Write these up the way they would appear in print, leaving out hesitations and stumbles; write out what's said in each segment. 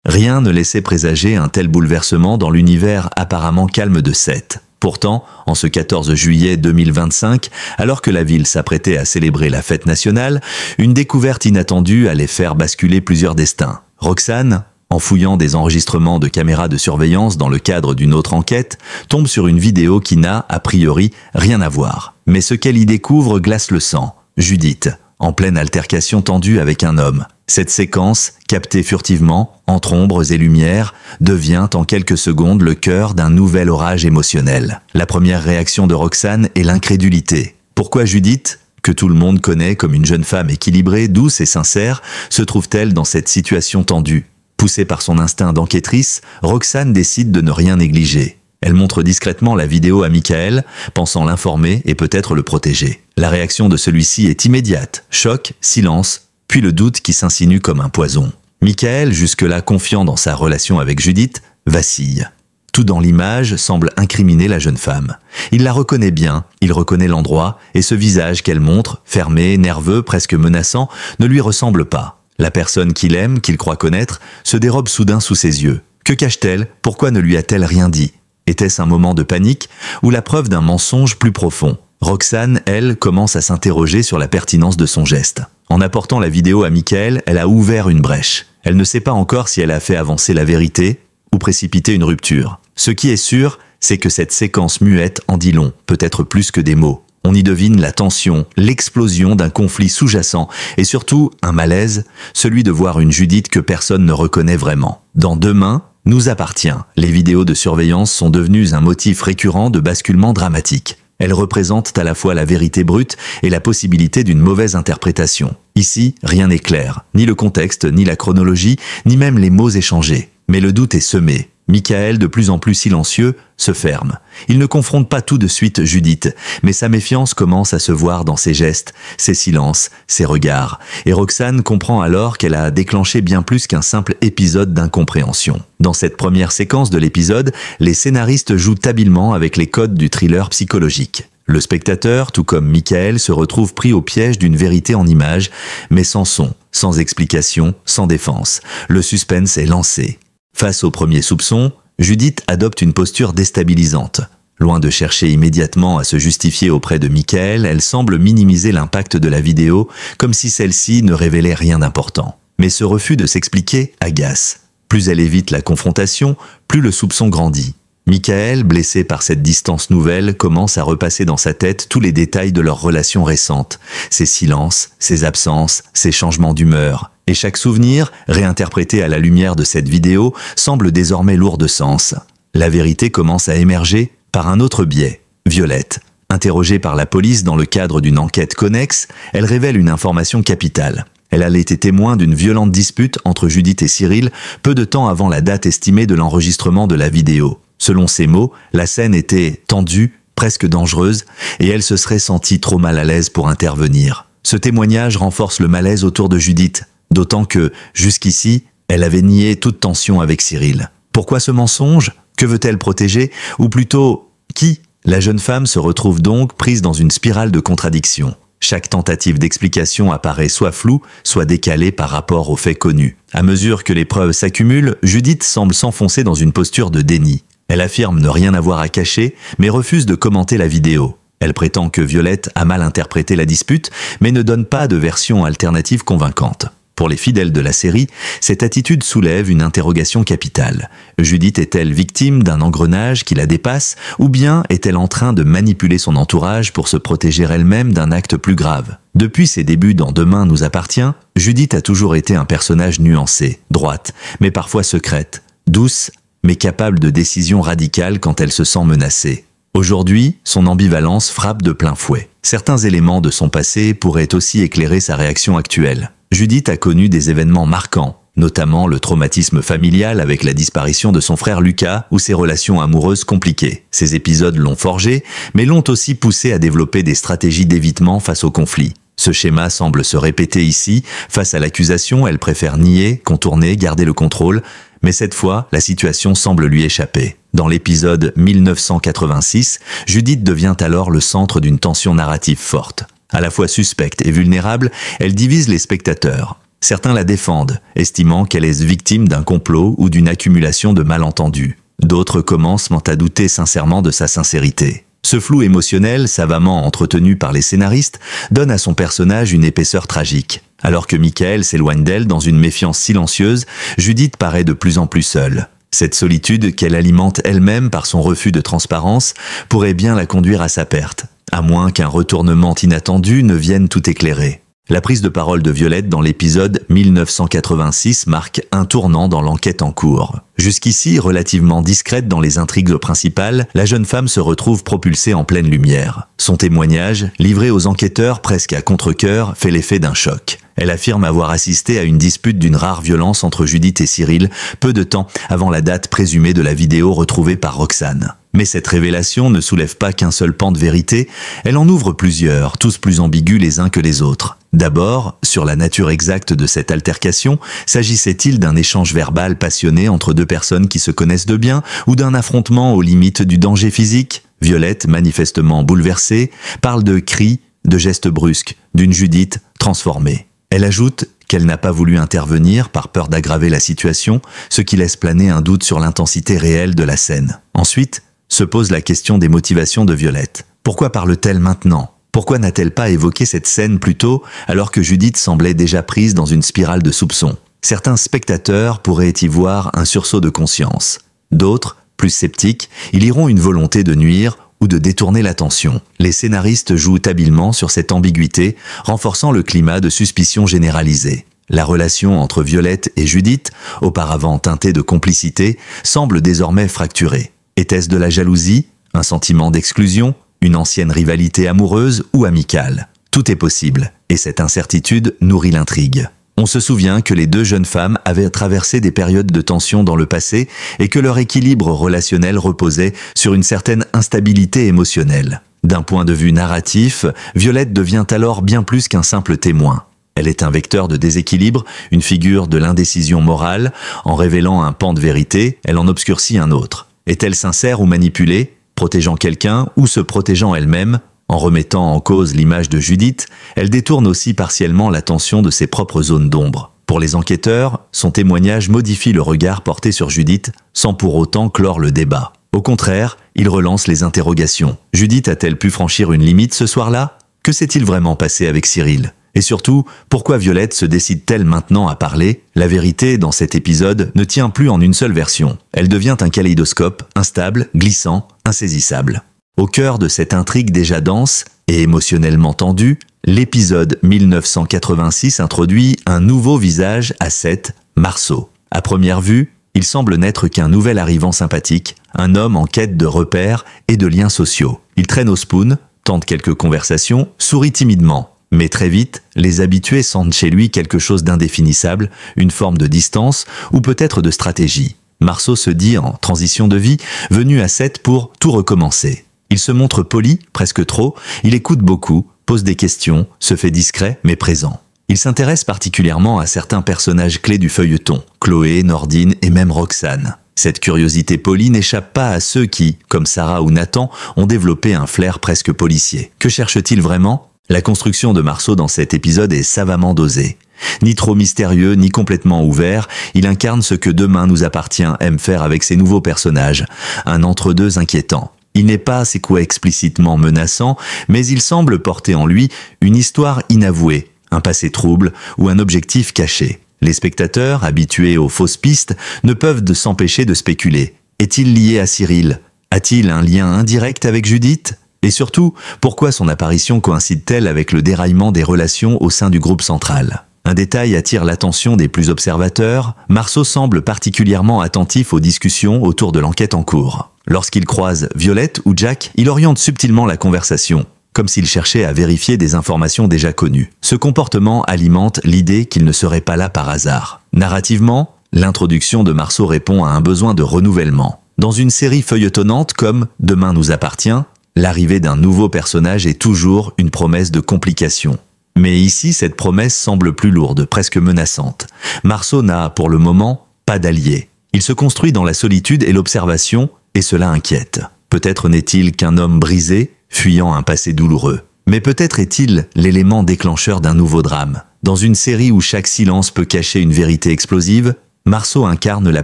Rien ne laissait présager un tel bouleversement dans l'univers apparemment calme de Sète. Pourtant, en ce 14 juillet 2025, alors que la ville s'apprêtait à célébrer la fête nationale, une découverte inattendue allait faire basculer plusieurs destins. Roxane, en fouillant des enregistrements de caméras de surveillance dans le cadre d'une autre enquête, tombe sur une vidéo qui n'a, a priori, rien à voir. Mais ce qu'elle y découvre glace le sang. Judith, en pleine altercation tendue avec un homme. Cette séquence, captée furtivement, entre ombres et lumières, devient en quelques secondes le cœur d'un nouvel orage émotionnel. La première réaction de Roxane est l'incrédulité. Pourquoi Judith, que tout le monde connaît comme une jeune femme équilibrée, douce et sincère, se trouve-t-elle dans cette situation tendue? Poussée par son instinct d'enquêtrice, Roxane décide de ne rien négliger. Elle montre discrètement la vidéo à Michael, pensant l'informer et peut-être le protéger. La réaction de celui-ci est immédiate. Choc, silence, puis le doute qui s'insinue comme un poison. Michael, jusque-là confiant dans sa relation avec Judith, vacille. Tout dans l'image semble incriminer la jeune femme. Il la reconnaît bien, il reconnaît l'endroit, et ce visage qu'elle montre, fermé, nerveux, presque menaçant, ne lui ressemble pas. La personne qu'il aime, qu'il croit connaître, se dérobe soudain sous ses yeux. Que cache-t-elle? Pourquoi ne lui a-t-elle rien dit? Était-ce un moment de panique ou la preuve d'un mensonge plus profond? Roxane, elle, commence à s'interroger sur la pertinence de son geste. En apportant la vidéo à Michael, elle a ouvert une brèche. Elle ne sait pas encore si elle a fait avancer la vérité ou précipiter une rupture. Ce qui est sûr, c'est que cette séquence muette en dit long, peut-être plus que des mots. On y devine la tension, l'explosion d'un conflit sous-jacent et surtout un malaise, celui de voir une Judith que personne ne reconnaît vraiment. Dans Demain nous appartient, les vidéos de surveillance sont devenues un motif récurrent de basculement dramatique. Elles représentent à la fois la vérité brute et la possibilité d'une mauvaise interprétation. Ici, rien n'est clair, ni le contexte, ni la chronologie, ni même les mots échangés. Mais le doute est semé. Michael, de plus en plus silencieux, se ferme. Il ne confronte pas tout de suite Judith, mais sa méfiance commence à se voir dans ses gestes, ses silences, ses regards. Et Roxane comprend alors qu'elle a déclenché bien plus qu'un simple épisode d'incompréhension. Dans cette première séquence de l'épisode, les scénaristes jouent habilement avec les codes du thriller psychologique. Le spectateur, tout comme Michael, se retrouve pris au piège d'une vérité en images, mais sans son, sans explication, sans défense. Le suspense est lancé. Face aux premiers soupçons, Judith adopte une posture déstabilisante. Loin de chercher immédiatement à se justifier auprès de Michael, elle semble minimiser l'impact de la vidéo, comme si celle-ci ne révélait rien d'important. Mais ce refus de s'expliquer agace. Plus elle évite la confrontation, plus le soupçon grandit. Michael, blessé par cette distance nouvelle, commence à repasser dans sa tête tous les détails de leur relation récente. Ses silences, ses absences, ses changements d'humeur. Et chaque souvenir, réinterprété à la lumière de cette vidéo, semble désormais lourd de sens. La vérité commence à émerger par un autre biais. Violette. Interrogée par la police dans le cadre d'une enquête connexe, elle révèle une information capitale. Elle a été témoin d'une violente dispute entre Judith et Cyril, peu de temps avant la date estimée de l'enregistrement de la vidéo. Selon ses mots, la scène était tendue, presque dangereuse, et elle se serait sentie trop mal à l'aise pour intervenir. Ce témoignage renforce le malaise autour de Judith, d'autant que, jusqu'ici, elle avait nié toute tension avec Cyril. Pourquoi ce mensonge? Que veut-elle protéger? Ou plutôt, qui? La jeune femme se retrouve donc prise dans une spirale de contradictions. Chaque tentative d'explication apparaît soit floue, soit décalée par rapport aux faits connus. À mesure que les preuves s'accumulent, Judith semble s'enfoncer dans une posture de déni. Elle affirme ne rien avoir à cacher, mais refuse de commenter la vidéo. Elle prétend que Violette a mal interprété la dispute, mais ne donne pas de version alternative convaincante. Pour les fidèles de la série, cette attitude soulève une interrogation capitale. Judith est-elle victime d'un engrenage qui la dépasse, ou bien est-elle en train de manipuler son entourage pour se protéger elle-même d'un acte plus grave? Depuis ses débuts dans Demain nous appartient, Judith a toujours été un personnage nuancé, droite, mais parfois secrète, douce, mais capable de décisions radicales quand elle se sent menacée. Aujourd'hui, son ambivalence frappe de plein fouet. Certains éléments de son passé pourraient aussi éclairer sa réaction actuelle. Judith a connu des événements marquants, notamment le traumatisme familial avec la disparition de son frère Lucas ou ses relations amoureuses compliquées. Ces épisodes l'ont forgée, mais l'ont aussi poussée à développer des stratégies d'évitement face au conflit. Ce schéma semble se répéter ici. Face à l'accusation, elle préfère nier, contourner, garder le contrôle, mais cette fois, la situation semble lui échapper. Dans l'épisode 1986, Judith devient alors le centre d'une tension narrative forte. À la fois suspecte et vulnérable, elle divise les spectateurs. Certains la défendent, estimant qu'elle est victime d'un complot ou d'une accumulation de malentendus. D'autres commencent à douter sincèrement de sa sincérité. Ce flou émotionnel, savamment entretenu par les scénaristes, donne à son personnage une épaisseur tragique. Alors que Michael s'éloigne d'elle dans une méfiance silencieuse, Judith paraît de plus en plus seule. Cette solitude qu'elle alimente elle-même par son refus de transparence pourrait bien la conduire à sa perte, à moins qu'un retournement inattendu ne vienne tout éclairer. La prise de parole de Violette dans l'épisode 1986 marque un tournant dans l'enquête en cours. Jusqu'ici relativement discrète dans les intrigues principales, la jeune femme se retrouve propulsée en pleine lumière. Son témoignage, livré aux enquêteurs presque à contre-cœur, fait l'effet d'un choc. Elle affirme avoir assisté à une dispute d'une rare violence entre Judith et Cyril, peu de temps avant la date présumée de la vidéo retrouvée par Roxane. Mais cette révélation ne soulève pas qu'un seul pan de vérité, elle en ouvre plusieurs, tous plus ambigus les uns que les autres. D'abord, sur la nature exacte de cette altercation, s'agissait-il d'un échange verbal passionné entre deux personnes qui se connaissent de bien ou d'un affrontement aux limites du danger physique ? Violette, manifestement bouleversée, parle de cris, de gestes brusques, d'une Judith transformée. Elle ajoute qu'elle n'a pas voulu intervenir par peur d'aggraver la situation, ce qui laisse planer un doute sur l'intensité réelle de la scène. Ensuite, se pose la question des motivations de Violette. Pourquoi parle-t-elle maintenant ? Pourquoi n'a-t-elle pas évoqué cette scène plus tôt, alors que Judith semblait déjà prise dans une spirale de soupçons ? Certains spectateurs pourraient y voir un sursaut de conscience. D'autres, plus sceptiques, y liront une volonté de nuire ou de détourner l'attention. Les scénaristes jouent habilement sur cette ambiguïté, renforçant le climat de suspicion généralisée. La relation entre Violette et Judith, auparavant teintée de complicité, semble désormais fracturée. Était-ce de la jalousie, un sentiment d'exclusion, une ancienne rivalité amoureuse ou amicale ? Tout est possible, et cette incertitude nourrit l'intrigue. On se souvient que les deux jeunes femmes avaient traversé des périodes de tension dans le passé et que leur équilibre relationnel reposait sur une certaine instabilité émotionnelle. D'un point de vue narratif, Violette devient alors bien plus qu'un simple témoin. Elle est un vecteur de déséquilibre, une figure de l'indécision morale. En révélant un pan de vérité, elle en obscurcit un autre. Est-elle sincère ou manipulée, protégeant quelqu'un ou se protégeant elle-même ? En remettant en cause l'image de Judith, elle détourne aussi partiellement l'attention de ses propres zones d'ombre. Pour les enquêteurs, son témoignage modifie le regard porté sur Judith sans pour autant clore le débat. Au contraire, il relance les interrogations. Judith a-t-elle pu franchir une limite ce soir-là ? Que s'est-il vraiment passé avec Cyril ? Et surtout, pourquoi Violette se décide-t-elle maintenant à parler ? La vérité, dans cet épisode, ne tient plus en une seule version. Elle devient un kaléidoscope, instable, glissant, insaisissable. Au cœur de cette intrigue déjà dense et émotionnellement tendue, l'épisode 1986 introduit un nouveau visage à Seth, Marceau. À première vue, il semble n'être qu'un nouvel arrivant sympathique, un homme en quête de repères et de liens sociaux. Il traîne au spoon, tente quelques conversations, sourit timidement. Mais très vite, les habitués sentent chez lui quelque chose d'indéfinissable, une forme de distance ou peut-être de stratégie. Marceau se dit en transition de vie, venu à Seth pour tout recommencer. Il se montre poli, presque trop, il écoute beaucoup, pose des questions, se fait discret mais présent. Il s'intéresse particulièrement à certains personnages clés du feuilleton, Chloé, Nordine et même Roxane. Cette curiosité polie n'échappe pas à ceux qui, comme Sarah ou Nathan, ont développé un flair presque policier. Que cherche-t-il vraiment ? La construction de Marceau dans cet épisode est savamment dosée. Ni trop mystérieux, ni complètement ouvert, il incarne ce que Demain nous appartient aime faire avec ses nouveaux personnages, un entre-deux inquiétant. Il n'est pas, c'est quoi, explicitement menaçant, mais il semble porter en lui une histoire inavouée, un passé trouble ou un objectif caché. Les spectateurs, habitués aux fausses pistes, ne peuvent s'empêcher de spéculer. Est-il lié à Cyril ? A-t-il un lien indirect avec Judith ? Et surtout, pourquoi son apparition coïncide-t-elle avec le déraillement des relations au sein du groupe central ? Un détail attire l'attention des plus observateurs, Marceau semble particulièrement attentif aux discussions autour de l'enquête en cours. Lorsqu'il croise Violette ou Jack, il oriente subtilement la conversation, comme s'il cherchait à vérifier des informations déjà connues. Ce comportement alimente l'idée qu'il ne serait pas là par hasard. Narrativement, l'introduction de Marceau répond à un besoin de renouvellement. Dans une série feuilletonnante comme Demain nous appartient, l'arrivée d'un nouveau personnage est toujours une promesse de complication. Mais ici, cette promesse semble plus lourde, presque menaçante. Marceau n'a, pour le moment, pas d'allié. Il se construit dans la solitude et l'observation, et cela inquiète. Peut-être n'est-il qu'un homme brisé, fuyant un passé douloureux. Mais peut-être est-il l'élément déclencheur d'un nouveau drame. Dans une série où chaque silence peut cacher une vérité explosive, Marceau incarne la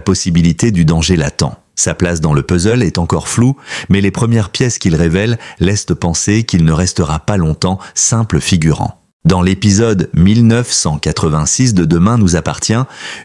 possibilité du danger latent. Sa place dans le puzzle est encore floue, mais les premières pièces qu'il révèle laissent penser qu'il ne restera pas longtemps simple figurant. Dans l'épisode 1986 de Demain nous appartient,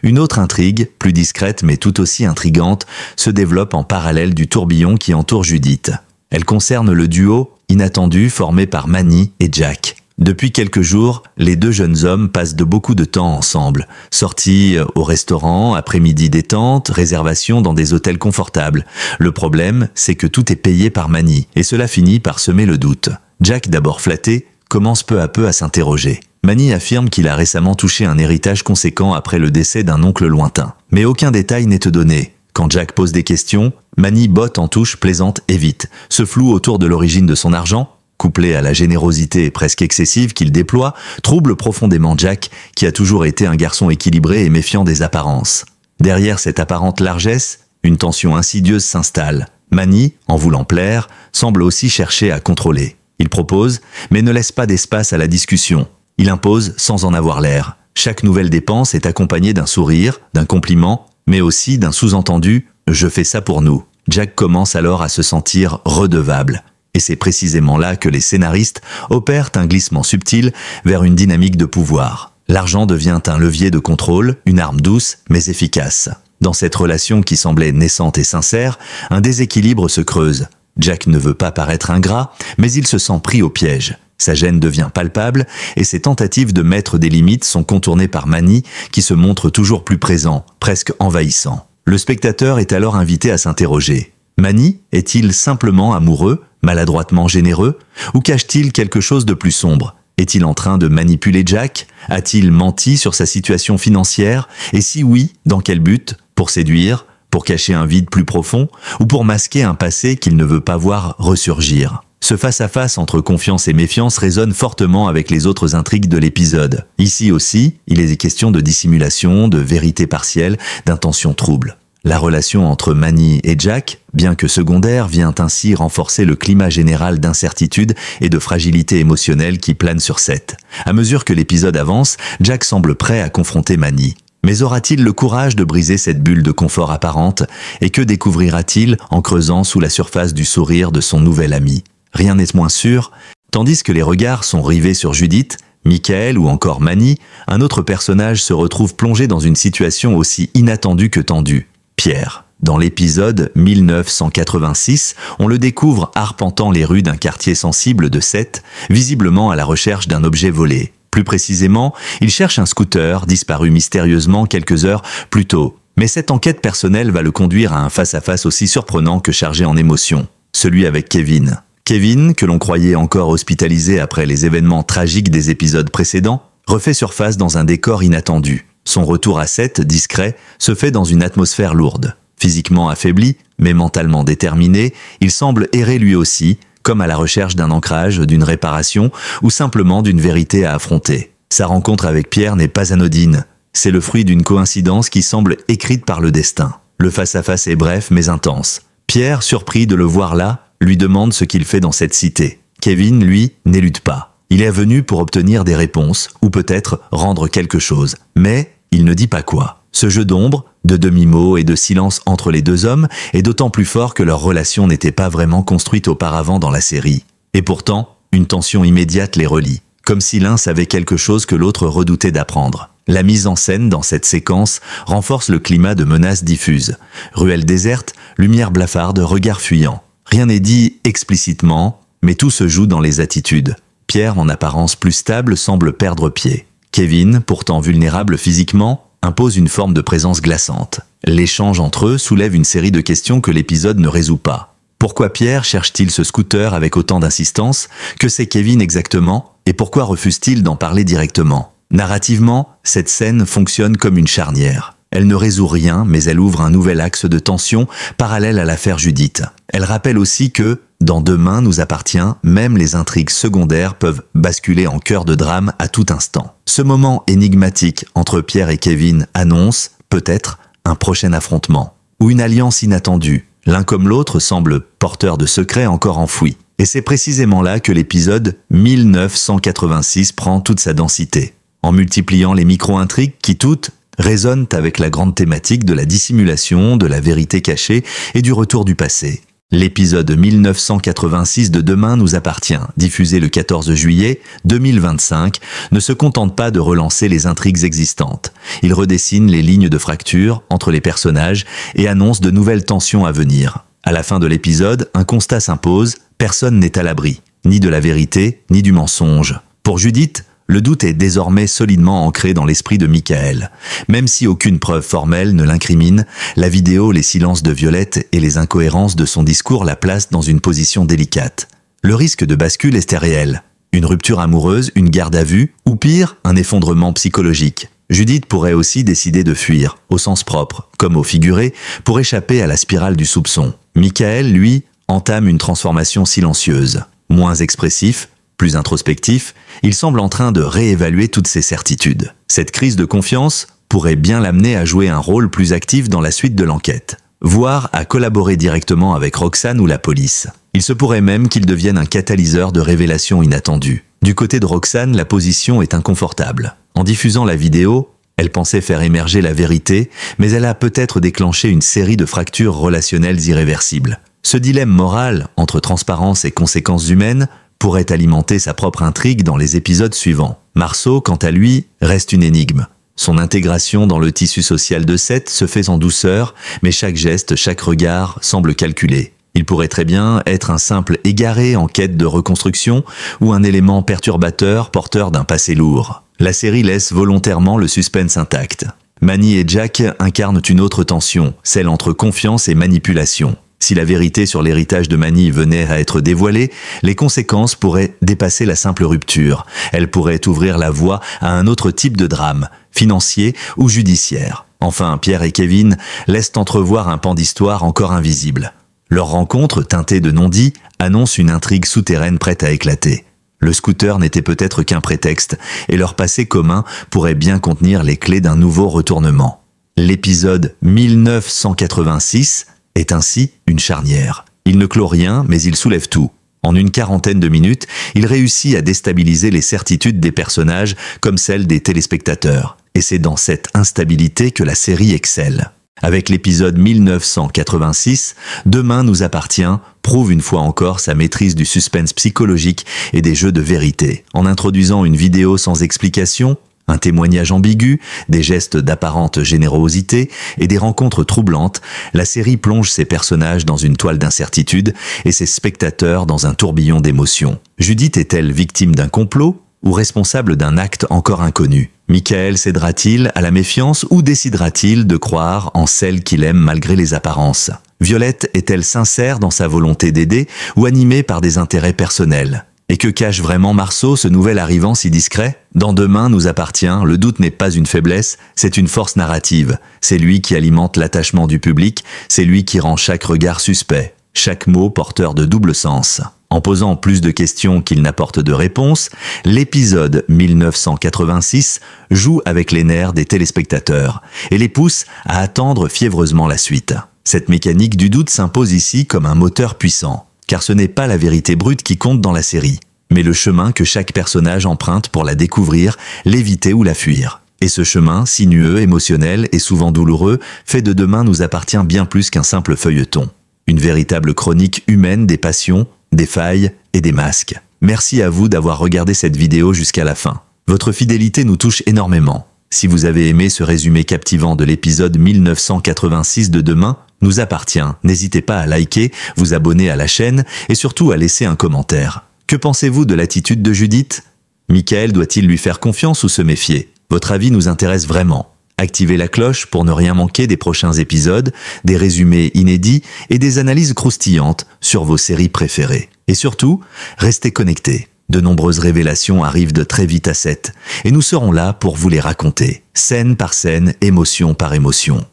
une autre intrigue, plus discrète mais tout aussi intrigante, se développe en parallèle du tourbillon qui entoure Judith. Elle concerne le duo inattendu formé par Manny et Jack. Depuis quelques jours, les deux jeunes hommes passent beaucoup de temps ensemble. Sorties au restaurant, après-midi détente, réservations dans des hôtels confortables. Le problème, c'est que tout est payé par Manny, et cela finit par semer le doute. Jack, d'abord flatté, commence peu à peu à s'interroger. Manny affirme qu'il a récemment touché un héritage conséquent après le décès d'un oncle lointain. Mais aucun détail n'est donné. Quand Jack pose des questions, Manny botte en touche, plaisante et vite. Ce flou autour de l'origine de son argent, couplé à la générosité presque excessive qu'il déploie, trouble profondément Jack, qui a toujours été un garçon équilibré et méfiant des apparences. Derrière cette apparente largesse, une tension insidieuse s'installe. Manny, en voulant plaire, semble aussi chercher à contrôler. Il propose, mais ne laisse pas d'espace à la discussion. Il impose sans en avoir l'air. Chaque nouvelle dépense est accompagnée d'un sourire, d'un compliment, mais aussi d'un sous-entendu « je fais ça pour nous ». Jack commence alors à se sentir redevable. Et c'est précisément là que les scénaristes opèrent un glissement subtil vers une dynamique de pouvoir. L'argent devient un levier de contrôle, une arme douce mais efficace. Dans cette relation qui semblait naissante et sincère, un déséquilibre se creuse. Jack ne veut pas paraître ingrat, mais il se sent pris au piège. Sa gêne devient palpable et ses tentatives de mettre des limites sont contournées par Manny qui se montre toujours plus présent, presque envahissant. Le spectateur est alors invité à s'interroger. Manny est-il simplement amoureux, maladroitement généreux, ou cache-t-il quelque chose de plus sombre? Est-il en train de manipuler Jack? A-t-il menti sur sa situation financière? Et si oui, dans quel but? Pour séduire? Pour cacher un vide plus profond? Ou pour masquer un passé qu'il ne veut pas voir ressurgir? Ce face-à-face entre confiance et méfiance résonne fortement avec les autres intrigues de l'épisode. Ici aussi, il est question de dissimulation, de vérité partielle, d'intentions troubles. La relation entre Manny et Jack, bien que secondaire, vient ainsi renforcer le climat général d'incertitude et de fragilité émotionnelle qui plane sur Seth. À mesure que l'épisode avance, Jack semble prêt à confronter Manny. Mais aura-t-il le courage de briser cette bulle de confort apparente? Et que découvrira-t-il en creusant sous la surface du sourire de son nouvel ami? Rien n'est moins sûr. Tandis que les regards sont rivés sur Judith, Michael ou encore Manny, un autre personnage se retrouve plongé dans une situation aussi inattendue que tendue. Pierre. Dans l'épisode 1986, on le découvre arpentant les rues d'un quartier sensible de Seth, visiblement à la recherche d'un objet volé. Plus précisément, il cherche un scooter disparu mystérieusement quelques heures plus tôt. Mais cette enquête personnelle va le conduire à un face-à-face aussi surprenant que chargé en émotions. Celui avec Kevin. Kevin, que l'on croyait encore hospitalisé après les événements tragiques des épisodes précédents, refait surface dans un décor inattendu. Son retour à Seth, discret, se fait dans une atmosphère lourde. Physiquement affaibli, mais mentalement déterminé, il semble errer lui aussi, comme à la recherche d'un ancrage, d'une réparation, ou simplement d'une vérité à affronter. Sa rencontre avec Pierre n'est pas anodine. C'est le fruit d'une coïncidence qui semble écrite par le destin. Le face-à-face est bref mais intense. Pierre, surpris de le voir là, lui demande ce qu'il fait dans cette cité. Kevin, lui, n'élude pas. Il est venu pour obtenir des réponses, ou peut-être rendre quelque chose. Mais il ne dit pas quoi. Ce jeu d'ombre, de demi-mots et de silence entre les deux hommes est d'autant plus fort que leur relation n'était pas vraiment construite auparavant dans la série. Et pourtant, une tension immédiate les relie, comme si l'un savait quelque chose que l'autre redoutait d'apprendre. La mise en scène dans cette séquence renforce le climat de menace diffuse. Ruelle déserte, lumière blafarde, regard fuyant. Rien n'est dit explicitement, mais tout se joue dans les attitudes. Pierre, en apparence plus stable, semble perdre pied. Kevin, pourtant vulnérable physiquement, impose une forme de présence glaçante. L'échange entre eux soulève une série de questions que l'épisode ne résout pas. Pourquoi Pierre cherche-t-il ce scooter avec autant d'insistance? Que c'est Kevin exactement? Et pourquoi refuse-t-il d'en parler directement? Narrativement, cette scène fonctionne comme une charnière. Elle ne résout rien, mais elle ouvre un nouvel axe de tension parallèle à l'affaire Judith. Elle rappelle aussi que, dans Demain nous appartient, même les intrigues secondaires peuvent basculer en cœur de drame à tout instant. Ce moment énigmatique entre Pierre et Kevin annonce, peut-être, un prochain affrontement, ou une alliance inattendue. L'un comme l'autre semble porteur de secrets encore enfouis. Et c'est précisément là que l'épisode 1986 prend toute sa densité. en multipliant les micro-intrigues qui toutes résonnent avec la grande thématique de la dissimulation, de la vérité cachée et du retour du passé. L'épisode 1986 de Demain nous appartient, diffusé le 14 juillet 2025, ne se contente pas de relancer les intrigues existantes. Il redessine les lignes de fracture entre les personnages et annonce de nouvelles tensions à venir. À la fin de l'épisode, un constat s'impose, personne n'est à l'abri, ni de la vérité, ni du mensonge. Pour Judith, le doute est désormais solidement ancré dans l'esprit de Michael. Même si aucune preuve formelle ne l'incrimine, la vidéo, les silences de Violette et les incohérences de son discours la placent dans une position délicate. Le risque de bascule est réel. Une rupture amoureuse, une garde à vue, ou pire, un effondrement psychologique. Judith pourrait aussi décider de fuir, au sens propre, comme au figuré, pour échapper à la spirale du soupçon. Michael, lui, entame une transformation silencieuse. Moins expressif, plus introspectif, il semble en train de réévaluer toutes ses certitudes. Cette crise de confiance pourrait bien l'amener à jouer un rôle plus actif dans la suite de l'enquête, voire à collaborer directement avec Roxane ou la police. Il se pourrait même qu'il devienne un catalyseur de révélations inattendues. Du côté de Roxane, la position est inconfortable. En diffusant la vidéo, elle pensait faire émerger la vérité, mais elle a peut-être déclenché une série de fractures relationnelles irréversibles. Ce dilemme moral, entre transparence et conséquences humaines, pourrait alimenter sa propre intrigue dans les épisodes suivants. Marceau, quant à lui, reste une énigme. Son intégration dans le tissu social de Seth se fait en douceur, mais chaque geste, chaque regard semble calculé. Il pourrait très bien être un simple égaré en quête de reconstruction ou un élément perturbateur porteur d'un passé lourd. La série laisse volontairement le suspense intact. Manny et Jack incarnent une autre tension, celle entre confiance et manipulation. Si la vérité sur l'héritage de Manny venait à être dévoilée, les conséquences pourraient dépasser la simple rupture. Elles pourraient ouvrir la voie à un autre type de drame, financier ou judiciaire. Enfin, Pierre et Kevin laissent entrevoir un pan d'histoire encore invisible. Leur rencontre, teintée de non-dits, annonce une intrigue souterraine prête à éclater. Le scooter n'était peut-être qu'un prétexte, et leur passé commun pourrait bien contenir les clés d'un nouveau retournement. L'épisode 1986 est ainsi une charnière. Il ne clôt rien, mais il soulève tout. En une quarantaine de minutes, il réussit à déstabiliser les certitudes des personnages comme celles des téléspectateurs. Et c'est dans cette instabilité que la série excelle. Avec l'épisode 1986, Demain nous appartient prouve une fois encore sa maîtrise du suspense psychologique et des jeux de vérité. En introduisant une vidéo sans explication, un témoignage ambigu, des gestes d'apparente générosité et des rencontres troublantes, la série plonge ses personnages dans une toile d'incertitude et ses spectateurs dans un tourbillon d'émotions. Judith est-elle victime d'un complot ou responsable d'un acte encore inconnu? Michael cédera-t-il à la méfiance ou décidera-t-il de croire en celle qu'il aime malgré les apparences? Violette est-elle sincère dans sa volonté d'aider ou animée par des intérêts personnels? Et que cache vraiment Marceau, ce nouvel arrivant si discret? Dans Demain nous appartient, le doute n'est pas une faiblesse, c'est une force narrative. C'est lui qui alimente l'attachement du public, c'est lui qui rend chaque regard suspect, chaque mot porteur de double sens. En posant plus de questions qu'il n'apporte de réponses, l'épisode 1986 joue avec les nerfs des téléspectateurs et les pousse à attendre fiévreusement la suite. Cette mécanique du doute s'impose ici comme un moteur puissant. Car ce n'est pas la vérité brute qui compte dans la série, mais le chemin que chaque personnage emprunte pour la découvrir, l'éviter ou la fuir. Et ce chemin, sinueux, émotionnel et souvent douloureux, fait de Demain nous appartient bien plus qu'un simple feuilleton. Une véritable chronique humaine des passions, des failles et des masques. Merci à vous d'avoir regardé cette vidéo jusqu'à la fin. Votre fidélité nous touche énormément. Si vous avez aimé ce résumé captivant de l'épisode 1986 de Demain nous appartient, n'hésitez pas à liker, vous abonner à la chaîne et surtout à laisser un commentaire. Que pensez-vous de l'attitude de Judith? Michael doit-il lui faire confiance ou se méfier? Votre avis nous intéresse vraiment. Activez la cloche pour ne rien manquer des prochains épisodes, des résumés inédits et des analyses croustillantes sur vos séries préférées. Et surtout, restez connectés. De nombreuses révélations arrivent de très vite à Seth, et nous serons là pour vous les raconter, scène par scène, émotion par émotion.